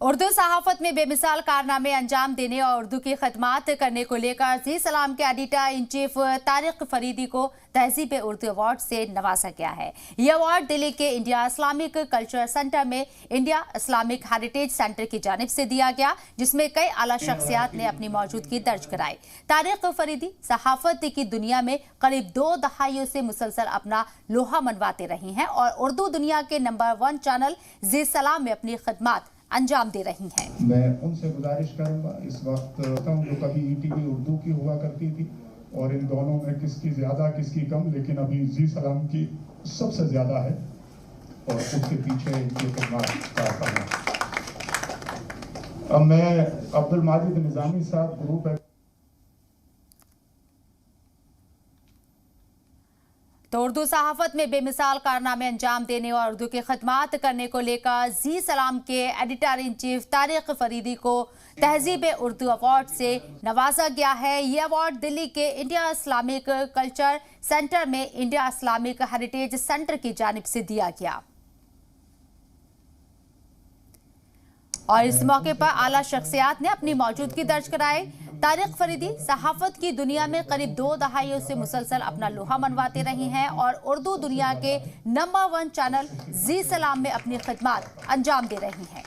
उर्दू सहाफत में बेमिसाल कारनामे अंजाम देने और उर्दू की खदमात करने को लेकर जी सलाम के editor in chief Tariq Faridi को तहजीब उर्दू अवार्ड से नवाजा गया है। यह अवार्ड दिल्ली के इंडिया इस्लामिक कल्चर सेंटर में इंडिया इस्लामिक हेरिटेज सेंटर की जानिब से दिया गया, जिसमें कई आला शख्सियात ने अपनी मौजूदगी दर्ज कराई। तारिक फरीदी सहाफत की दुनिया में करीब 2 दहाइयों से मुसलसल अपना लोहा मनवाते रही हैं और उर्दू दुनिया के नंबर 1 चैनल जी सलाम में अपनी खदमात अंजाम दे रही हैं। मैं उनसे गुजारिश करूंगा, इस वक्त जो कभी ईटीवी उर्दू की हुआ करती थी और इन दोनों में किसकी ज्यादा किसकी कम, लेकिन अभी जी सलाम की सबसे ज्यादा है और उसके पीछे इनकी खिदमत का करना। अब मैं अब्दुल माजिद निजामी साहब ग्रुप है तो उर्दू सहाफत में बेमिसाल कारनामे अंजाम देने और उर्दू की खदमात करने को लेकर जी सलाम के editor in chief Tariq Faridi को तहजीब उर्दू अवार्ड से नवाजा गया है। यह अवार्ड दिल्ली के इंडिया इस्लामिक कल्चर सेंटर में इंडिया इस्लामिक हेरिटेज सेंटर की जानिब से दिया गया और इस मौके पर आला शख्सियात ने अपनी मौजूदगी दर्ज कराई। तारिक फरीदी सहाफत की दुनिया में करीब 2 दहाइयों से मुसलसल अपना लोहा मनवाते रही हैं और उर्दू दुनिया के नंबर 1 चैनल जी सलाम में अपनी खिदमत अंजाम दे रही हैं।